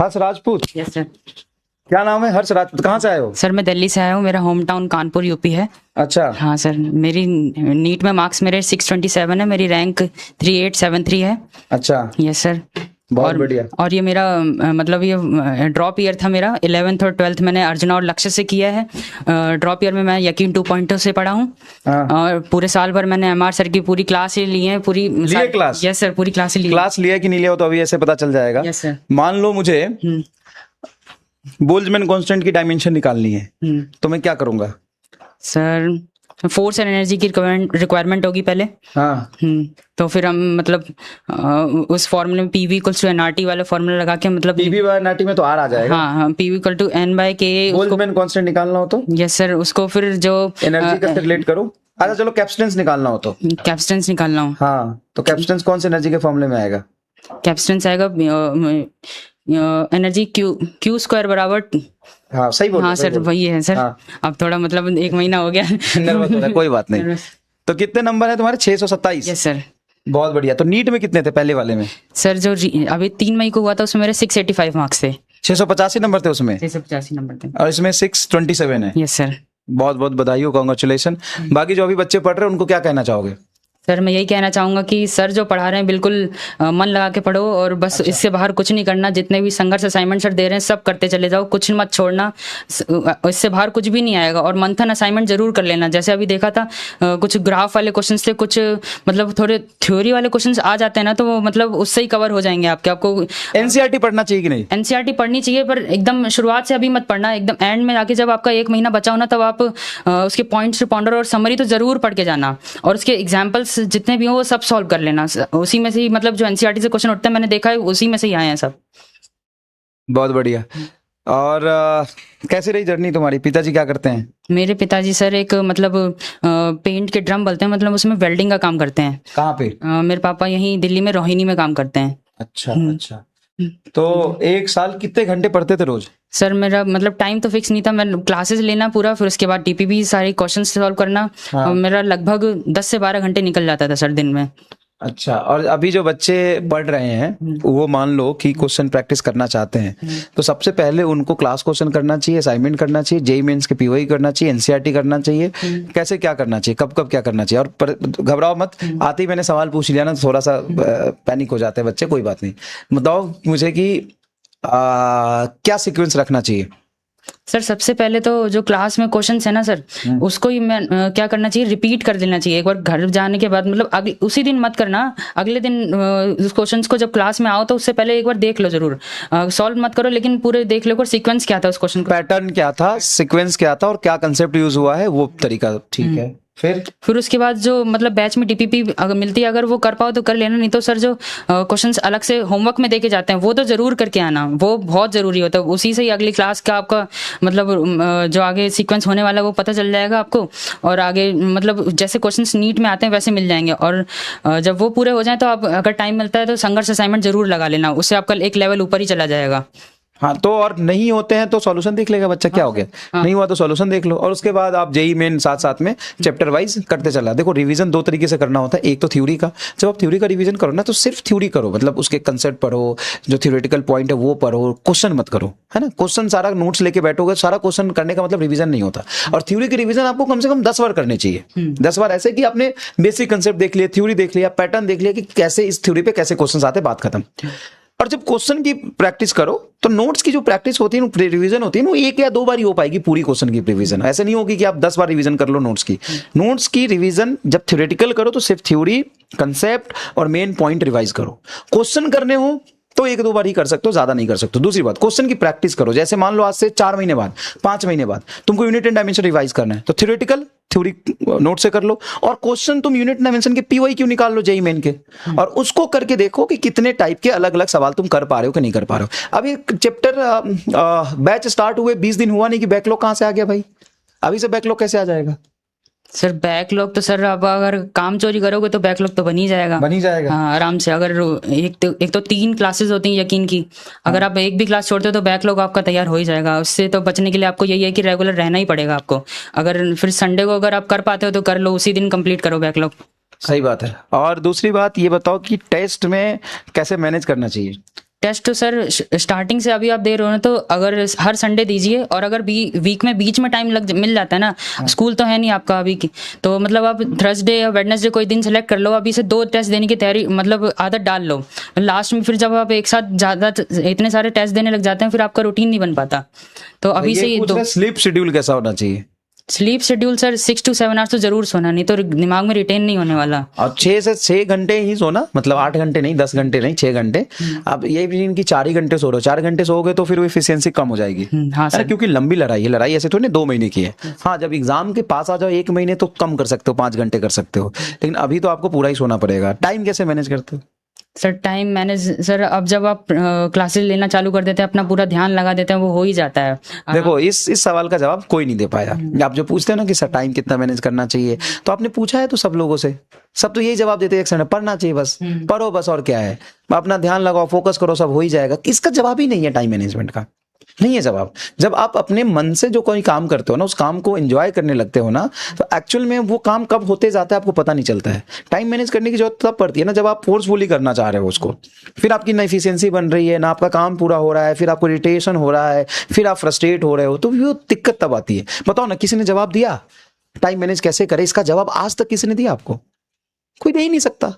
हर्ष Rajput. Yes sir. क्या नाम है हर्ष राजपूत, कहाँ से आए हो? सर मैं दिल्ली से आया हूँ, मेरा होम टाउन कानपुर यूपी है। अच्छा। हाँ सर, मेरी नीट में मार्क्स मेरे 627 है, मेरी रैंक 3873 है। अच्छा, यस सर। बहुत बढ़िया। और ये मेरा मतलब ये ड्रॉप ईयर था मेरा। 11th और 12th मैंने अर्जुना और लक्ष्य से किया है। ड्रॉप ईयर में मैं यकीन 2.0 से पढ़ा हूँ। हाँ। और पूरे साल भर मैंने एमआर सर की पूरी क्लास ही ली है। पूरी लिए क्लास? यस सर, पूरी क्लास ही ली। क्लास लिया कि नहीं लिया हो तो अभी ऐसे पता चल जाएगा। Yes sir. मान लो मुझे बोल्ट्जमैन कांस्टेंट की डायमेंशन निकालनी है तो मैं क्या करूंगा? सर फोर्स एंड एनर्जी की रिक्वायरमेंट होगी पहले। हाँ। तो फिर हम मतलब उस फॉर्मूले में पीवी इक्वल्स टू एनआरटी वाला फॉर्मूला लगा के मतलब पीवी बाय एनआरटी में तो आर आ जाएगा। हाँ, PV equal to n by k. Boltzmann constant निकालना हो तो? यस सर, उसको फिर जो एनर्जी का रिलेट करो। अच्छा चलो, कैपेसिटेंस निकालना हो तो? कैपेसिटेंस निकालना हो। हाँ, तो कैपेसिटेंस कौन सी एनर्जी के फॉर्मूले में आएगा? कैपेसिटेंस आएगा एनर्जी क्यू स्क्वायर बराबर। हाँ सही बोल। हाँ सर, वही है सर। हाँ। अब थोड़ा मतलब 1 महीना हो गया। नर्वस हो रहा है, कोई बात नहीं। तो कितने नंबर है तुम्हारे? 627। Yes sir. बहुत बढ़िया। तो नीट में कितने थे पहले वाले में? सर जो अभी 3 मई को हुआ था उसमें मेरे 685 मार्क्स थे। 685 नंबर थे उसमें? 685 नंबर थे। और इसमें 627 है। Yes sir. बहुत बहुत बधाई हो, कॉन्ग्रेचुलेशन। बाकी जो अभी बच्चे पढ़ रहे हैं उनको क्या कहना चाहोगे? सर मैं यही कहना चाहूँगा कि सर जो पढ़ा रहे हैं बिल्कुल मन लगा के पढ़ो और बस। अच्छा। इससे बाहर कुछ नहीं करना। जितने भी संघर्ष असाइनमेंट सर दे रहे हैं सब करते चले जाओ, कुछ मत छोड़ना। इससे बाहर कुछ भी नहीं आएगा। और मंथन असाइनमेंट जरूर कर लेना। जैसे अभी देखा था कुछ ग्राफ वाले क्वेश्चंस थे, कुछ मतलब थोड़े थ्योरी वाले क्वेश्चंस आ जाते हैं ना, तो वो मतलब उससे ही कवर हो जाएंगे आपके। आपको एनसीईआरटी पढ़ना चाहिए कि नहीं? एनसीईआरटी पढ़नी चाहिए, पर एकदम शुरुआत से अभी मत पढ़ना। एकदम एंड में आके जब आपका 1 महीना बचा हो ना, तब आप उसके पॉइंट्स रिपॉन्डर और समरी तो जरूर पढ़ के जाना। और उसके एग्जाम्पल्स जितने भी हो वो सब सॉल्व कर लेना। उसी में से ही मतलब जो एनसीईआरटी से क्वेश्चन उठते हैं मैंने देखा है, उसी में से ही आए हैं सब। बहुत बढ़िया। और कैसे रही जर्नी तुम्हारी? पिताजी क्या करते हैं? मेरे पिताजी सर एक मतलब पेंट के ड्रम बोलते हैं, मतलब उसमें वेल्डिंग का काम करते हैं। कहाँ पे? मेरे पापा यहीं दिल्ली में रोहिणी में काम करते हैं। अच्छा अच्छा। तो एक साल कितने घंटे पढ़ते थे रोज? सर मेरा मतलब टाइम तो फिक्स नहीं था। मैं क्लासेस लेना पूरा, फिर उसके बाद टीपीपी सारे क्वेश्चन सॉल्व करना। हाँ। मेरा लगभग 10 से 12 घंटे निकल जाता था सर दिन में। अच्छा। और अभी जो बच्चे पढ़ रहे हैं वो मान लो कि क्वेश्चन प्रैक्टिस करना चाहते हैं तो सबसे पहले उनको क्लास क्वेश्चन करना चाहिए, असाइनमेंट करना चाहिए, जेईई मेंस के पीओई करना चाहिए, एनसीईआरटी करना चाहिए? कैसे क्या करना चाहिए, कब कब क्या करना चाहिए? और घबराओ मत, आते ही मैंने सवाल पूछ लिया ना थोड़ा सा पैनिक हो जाते हैं बच्चे, कोई बात नहीं। बताओ मुझे कि क्या सीक्वेंस रखना चाहिए? सर सबसे पहले तो जो क्लास में क्वेश्चंस है ना सर, उसको ही मैं क्या करना चाहिए, रिपीट कर देना चाहिए एक बार घर जाने के बाद। मतलब उसी दिन मत करना, अगले दिन उस क्वेश्चंस को जब क्लास में आओ तो उससे पहले एक बार देख लो जरूर। सॉल्व मत करो लेकिन पूरे देख लो सीक्वेंस क्या था उस क्वेश्चन का, पैटर्न क्या था, सीक्वेंस क्या था और क्या कंसेप्ट यूज हुआ है, वो तरीका ठीक है। फिर उसके बाद जो मतलब बैच में टीपीपी अगर मिलती है, अगर वो कर पाओ तो कर लेना, नहीं तो सर जो क्वेश्चंस अलग से होमवर्क में देके जाते हैं वो तो जरूर करके आना, वो बहुत जरूरी होता है। उसी से ही अगली क्लास का आपका मतलब जो आगे सीक्वेंस होने वाला है वो पता चल जाएगा आपको। और आगे मतलब जैसे क्वेश्चंस नीट में आते हैं वैसे मिल जाएंगे। और जब वो पूरे हो जाए तो आप अगर टाइम मिलता है तो संघर्ष असाइनमेंट जरूर लगा लेना, उससे आपका एक लेवल ऊपर ही चला जाएगा। हाँ, तो और नहीं होते हैं तो सॉल्यूशन देख लेगा बच्चा, क्या हो गया? नहीं हुआ तो सॉल्यूशन देख लो और उसके बाद आप जेईई मेन साथ साथ में चैप्टर वाइज करते चला। देखो रिवीजन 2 तरीके से करना होता है, एक तो थ्योरी का। जब आप थ्योरी का रिवीजन करो ना तो सिर्फ थ्योरी करो, मतलब उसके कंसेप्ट पढ़ो, जो थ्योरेटिकल पॉइंट है वो पढ़ो, क्वेश्चन मत करो, है ना। क्वेश्चन सारा नोट्स लेके बैठोगे, सारा क्वेश्चन करने का मतलब रिवीजन नहीं होता। और थ्योरी की रिवीजन आपको कम से कम 10 बार करने चाहिए। 10 बार ऐसे कि आपने बेसिक कंसेप्ट देख लिया, थ्योरी देख लिया, पैटर्न देख लिया कि कैसे इस थ्योरी पे कैसे क्वेश्चन आते, बात खत्म। और जब क्वेश्चन की प्रैक्टिस करो तो नोट्स की जो प्रैक्टिस होती है, रिवीजन होती है, वो 1 या 2 बार ही हो पाएगी पूरी क्वेश्चन की रिवीजन। ऐसे नहीं होगी कि आप 10 बार रिवीजन कर लो नोट्स की। नोट्स की रिवीजन जब थ्योरेटिकल करो तो सिर्फ थ्योरी, कंसेप्ट और मेन पॉइंट रिवाइज करो। क्वेश्चन करने हो तो 1-2 बार ही कर सकते हो, ज्यादा नहीं कर सकते। दूसरी बात, क्वेश्चन की प्रैक्टिस करो। जैसे मान लो आज से 4 महीने बाद, 5 महीने बाद तुमको यूनिट एंड डायमेंशन रिवाइज करना है तो थ्योरेटिकल थ्योरी नोट से कर लो, और क्वेश्चन तुम यूनिट डायमेंशन के पीवाई क्यों निकाल लो जेईई मेन के, और उसको करके देखो कि कितने टाइप के अलग अलग सवाल तुम कर पा रहे हो कि नहीं कर पा रहे हो। अभी चैप्टर बैच स्टार्ट हुए 20 दिन हुआ नहीं कि बैकलॉग कहां से आ गया भाई? अभी से बैकलॉग कैसे आ जाएगा? सर बैकलॉग तो सर अब अगर काम चोरी करोगे तो बैकलॉग तो बन ही जाएगा। हाँ आराम से। अगर एक तो 3 क्लासेस होती हैं यकीन की, अगर आप एक भी क्लास छोड़ते हो तो बैकलॉग आपका तैयार हो ही जाएगा। उससे तो बचने के लिए आपको यही है कि रेगुलर रहना ही पड़ेगा आपको। अगर फिर संडे को अगर आप कर पाते हो तो कर लो, उसी दिन कंप्लीट करो बैकलॉग। सही बात है। और दूसरी बात ये बताओ कि टेस्ट में कैसे मैनेज करना चाहिए? टेस्ट तो सर स्टार्टिंग से अभी आप दे रहे हो ना, तो अगर हर संडे दीजिए, और अगर वीक में बीच में टाइम मिल जाता है ना, स्कूल तो है नहीं आपका अभी की, तो मतलब आप थर्सडे या वेडनेसडे कोई दिन सेलेक्ट कर लो, अभी से 2 टेस्ट देने की तैयारी मतलब आदत डाल लो। लास्ट में फिर जब आप एक साथ ज़्यादा इतने सारे टेस्ट देने लग जाते हैं, फिर आपका रूटीन नहीं बन पाता। तो अभी से ही स्लीप शेड्यूल कैसा होना चाहिए? Sleep schedule sir 6 to 7 hours तो जरूर सोना, नहीं तो दिमाग में रिटेन नहीं होने वाला। और 6 से 6 घंटे ही सोना, मतलब 8 घंटे नहीं, 10 घंटे नहीं, 6 घंटे। अब ये भी इनकी 4 ही घंटे सो रहे हो, 4 घंटे सोओगे तो फिर वो एफिशिएंसी कम हो जाएगी। हाँ सर, क्योंकि लंबी लड़ाई है, लड़ाई ऐसे थोड़ी 2 महीने की है। हाँ, जब एग्जाम के पास आ जाओ 1 महीने तो कम कर सकते हो, 5 घंटे कर सकते हो, लेकिन अभी तो आपको पूरा ही सोना पड़ेगा। टाइम कैसे मैनेज करते हो? सर टाइम मैनेज सर, अब जब आप क्लासेस लेना चालू कर देते हैं, अपना पूरा ध्यान लगा देते हैं, वो हो ही जाता है। देखो, इस सवाल का जवाब कोई नहीं दे पाया। आप जो पूछते हो ना कि सर टाइम कितना मैनेज करना चाहिए, तो आपने पूछा है तो सब लोगों से, सब तो यही जवाब देते हैं, एक समय पढ़ना चाहिए, बस पढ़ो बस, और क्या है, अपना ध्यान लगाओ, फोकस करो, सब हो ही जाएगा। इसका जवाब ही नहीं है, टाइम मैनेजमेंट का नहीं है जवाब। जब आप अपने मन से जो कोई काम करते हो ना, उस काम को एंजॉय करने लगते हो ना, तो एक्चुअल में वो काम कब होते जाता है आपको पता नहीं चलता है। टाइम मैनेज करने की जरूरत तब पड़ती है ना जब आप फोर्सफुली करना चाह रहे हो उसको, फिर आपकी ना एफिशिएंसी बन रही है, ना आपका काम पूरा हो रहा है, फिर आपको इरिटेशन हो रहा है, फिर आप फ्रस्ट्रेट हो रहे हो, तो वो दिक्कत तब आती है। बताओ ना, किसी ने जवाब दिया टाइम मैनेज कैसे करे? इसका जवाब आज तक किसी ने दिया आपको? कोई दे ही नहीं सकता,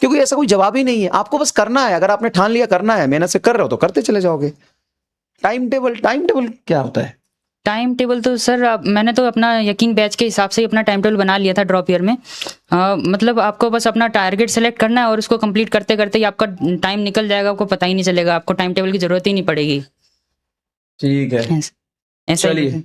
क्योंकि ऐसा कोई जवाब ही नहीं है। आपको बस करना है, अगर आपने ठान लिया करना है, मेहनत से कर रहे हो तो करते चले जाओगे। टाइम टेबल क्या होता है? टाइम टेबल तो सर मैंने तो अपना यकीन बैच के हिसाब से ही अपना टाइम टेबल बना लिया था ड्रॉप ईयर में। मतलब आपको बस अपना टारगेट सेलेक्ट करना है, और उसको कंप्लीट करते करते ही आपका टाइम निकल जाएगा, आपको पता ही नहीं चलेगा, आपको टाइम टेबल की जरूरत ही नहीं पड़ेगी। ठीक है, ऐसा ही चलिए।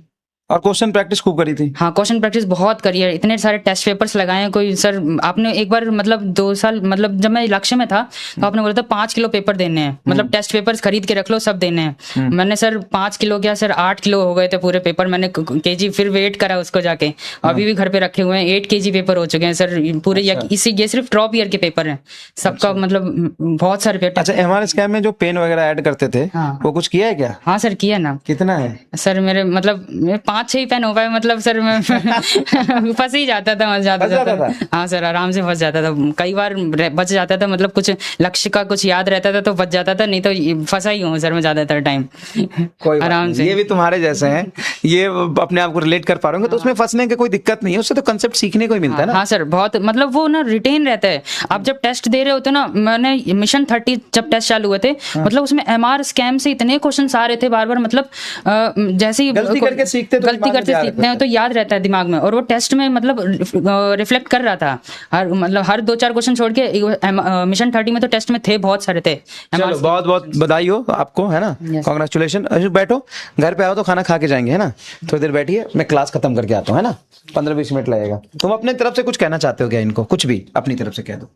और क्वेश्चन प्रैक्टिस खूब करी थी? हाँ, क्वेश्चन प्रैक्टिस बहुत करी है, इतने सारे टेस्ट पेपर्स लगाए हैं। कोई सर आपने एक बार मतलब 2 साल, मतलब जब मैं लक्ष्य में था तो आपने बोला था 5 किलो पेपर देने हैं, मतलब टेस्ट पेपर्स खरीद के रख लो, सब देने हैं। मैंने सर 5 किलो क्या सर 8 किलो हो गए थे पूरे पेपर। मैंने केजी फिर वेट करा उसको जाके, अभी भी घर पे रखे हुए हैं। 8 केजी पेपर हो चुके हैं सर पूरे। इसी ये सिर्फ ड्रॉप ईयर के पेपर हैं सबका, मतलब बहुत सारे पेपर। अच्छा, हमारे स्कैम में जो पेन वगैरह ऐड करते थे, वो कुछ किया है क्या? हाँ सर, किया ना। कितना है सर? मेरे मतलब 5-6 पेन हो पाए, मतलब सर मैं फंस ही जाता था, फंस जाता था। हाँ सर, आराम से फंस जाता था, कई बार बच जाता था, मतलब कुछ लक्ष्य का कुछ याद रहता था तो बच जाता था, नहीं तो फंसा ही हूँ सर मैं ज्यादातर टाइम। कोई आराम से। ये भी तुम्हारे जैसे हैं, ये अपने आप को रिलेट कर पा रहे होंगे, तो उसमें फंसने की कोई दिक्कत नहीं है, उससे तो कंसेप्ट सीखने को ही मिलता है ना। हाँ सर, बहुत मतलब वो ना रिटेन रहता है। आप जब टेस्ट दे रहे होते ना, मैंने मिशन 30 जब टेस्ट चालू हुए थे, मतलब उसमें MR स्कैम से इतने क्वेश्चन आ रहे थे बार बार, मतलब जैसे ही गलती करके सीखते हैं तो याद रहता है दिमाग में, और वो टेस्ट में मतलब रिफ्लेक्ट कर रहा था। हर 2-4 क्वेश्चन छोड़ के मिशन 30 में तो टेस्ट में थे, बहुत सारे थे। चलो, बहुत बहुत बधाई हो आपको, है ना, कांग्रेचुलेशन। बैठो, घर पे आओ तो खाना खा के जाएंगे, है ना। थोड़ी देर बैठिए, मैं क्लास खत्म करके आता हूँ, है ना, 15-20 मिनट लगेगा। तुम अपने तरफ से कुछ कहना चाहते हो क्या इनको? कुछ भी अपनी तरफ से कह दो।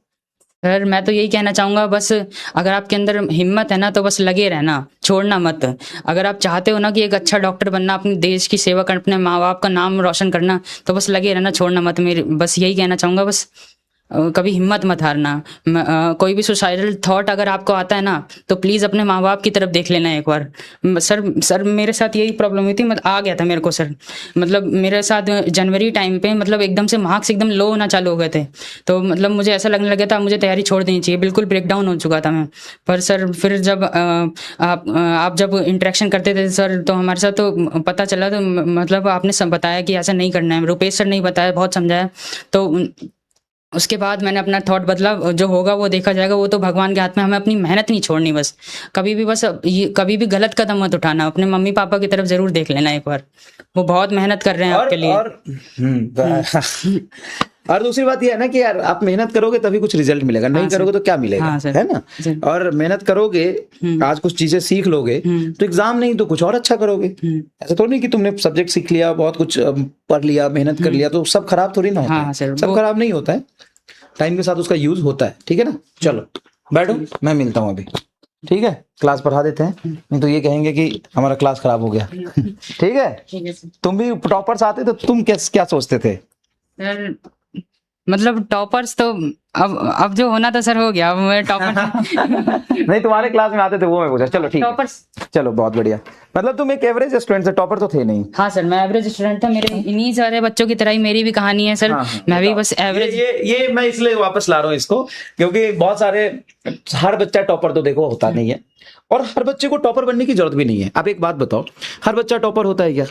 सर मैं तो यही कहना चाहूँगा, बस अगर आपके अंदर हिम्मत है ना, तो बस लगे रहना, छोड़ना मत। अगर आप चाहते हो ना कि एक अच्छा डॉक्टर बनना, अपने देश की सेवा करना, अपने माँ बाप का नाम रोशन करना, तो बस लगे रहना, छोड़ना मत। मेरे बस यही कहना चाहूँगा, बस कभी हिम्मत मत हारना। कोई भी सुसाइडल थॉट अगर आपको आता है ना, तो प्लीज़ अपने माँ बाप की तरफ देख लेना एक बार। सर मेरे साथ यही प्रॉब्लम हुई थी, मतलब आ गया था मेरे को सर, मतलब मेरे साथ जनवरी टाइम पे मतलब एकदम से मार्क्स एकदम लो होना चालू हो गए थे, तो मतलब मुझे ऐसा लगने लगा था मुझे तैयारी छोड़ देनी चाहिए, बिल्कुल ब्रेकडाउन हो चुका था मैं। पर सर फिर जब आप जब इंटरेक्शन करते थे सर, तो हमारे साथ तो पता चला, तो मतलब आपने सब बताया कि ऐसा नहीं करना है, रुपेश सर ने बताया, बहुत समझाया, तो उसके बाद मैंने अपना थॉट बदला। जो होगा वो देखा जाएगा, वो तो भगवान के हाथ में। हमें अपनी मेहनत नहीं छोड़नी, बस कभी भी, बस कभी भी गलत कदम मत उठाना। अपने मम्मी पापा की तरफ जरूर देख लेना एक बार, वो बहुत मेहनत कर रहे हैं आपके लिए। और दूसरी बात यह है ना कि यार आप मेहनत करोगे तभी कुछ रिजल्ट मिलेगा, नहीं करोगे तो क्या मिलेगा, है ना। और मेहनत करोगे, आज कुछ चीजें सीख लोगे, तो एग्जाम नहीं तो कुछ और अच्छा करोगे। ऐसा थोड़ी नहीं कि तुमने सब्जेक्ट सीख लिया, बहुत कुछ पढ़ लिया, मेहनत कर लिया, तो सब खराब थोड़ी ना होता है। सब खराब नहीं होता है, टाइम के साथ उसका यूज होता है, ठीक है ना। चलो बैठो, मैं मिलता हूँ अभी, ठीक है। क्लास पढ़ा देते हैं, नहीं तो ये कहेंगे कि हमारा क्लास खराब हो गया। ठीक है। तुम भी टॉपर्स आते तो तुम क्या सोचते थे? मतलब टॉपर्स तो अब जो होना था सर हो गया, अब मैं टॉपर नहीं, तुम्हारे क्लास में आते थे वो मैं पूछा। चलो ठीक है, टॉपर्स। चलो बहुत बढ़िया। मतलब तुम एक एवरेज स्टूडेंट से, टॉपर तो थे नहीं। हाँ सर, मैं एवरेज स्टूडेंट था। मेरे इन्हीं सारे बच्चों की तरह ही मेरी भी कहानी है सर। हाँ, हाँ, मैं भी बस एवरेज। ये मैं इसलिए वापस ला रहा हूँ इसको, क्योंकि बहुत सारे, हर बच्चा टॉपर तो देखो होता नहीं है, और हर बच्चे को टॉपर बनने की जरूरत भी नहीं है। अब एक बात बताओ, हर बच्चा टॉपर होता है क्या?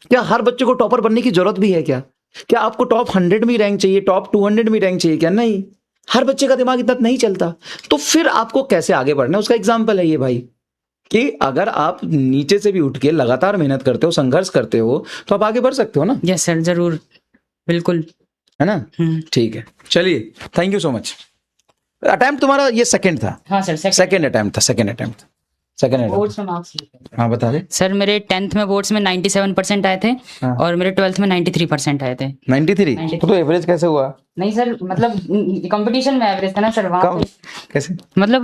क्या हर बच्चे को टॉपर बनने की जरूरत भी है क्या? क्या आपको टॉप 100 में रैंक चाहिए, टॉप 200 में रैंक चाहिए क्या? नहीं, हर बच्चे का दिमाग इतना नहीं चलता। तो फिर आपको कैसे आगे बढ़ना है, उसका एग्जाम्पल है ये भाई, कि अगर आप नीचे से भी उठ के लगातार मेहनत करते हो, संघर्ष करते हो, तो आप आगे बढ़ सकते हो ना। यस सर, जरूर, बिल्कुल, है ना। ठीक है, चलिए, thank you so much. Attempt तुम्हारा ये सेकंड था? हाँ सर, सेकंड अटेम्प्ट था, सेकंड अटेम्प्ट। बोर्ड्स में मार्क्स हाँ बता दे। सर, मेरे 10th में बोर्ड्स में 97% आए थे। हाँ। और मेरे 12th में 93% आए थे। 93? तो एवरेज कैसे हुआ? नहीं सर, मतलब कंपटीशन में एवरेज था ना सर वहाँ पे। कैसे? मतलब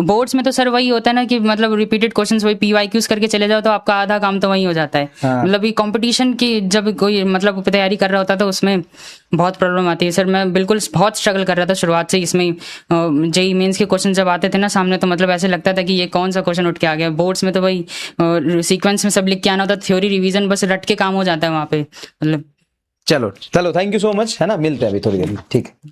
बोर्ड्स में तो सर वही होता है ना कि मतलब रिपीटेड क्वेश्चंस वही PYQs करके चले जाओ तो आपका आधा काम तो वही हो जाता है। हाँ। मतलब ये कंपटीशन की जब कोई मतलब तैयारी कर रहा होता तो उसमें बहुत प्रॉब्लम आती है सर। मैं बिल्कुल बहुत स्ट्रगल कर रहा था शुरुआत से इसमें। जेई मेंस के क्वेश्चन जब आते थे ना सामने तो मतलब ऐसे लगता था कि ये कौन सा क्वेश्चन उठ के आ गया। बोर्ड्स में तो वही सीक्वेंस में सब लिख के आना होता, थ्योरी रिवीजन बस रट के काम हो जाता है वहाँ पे। मतलब चलो चलो, थैंक यू सो मच, है ना, मिलते हैं अभी थोड़ी देर में, ठीक है।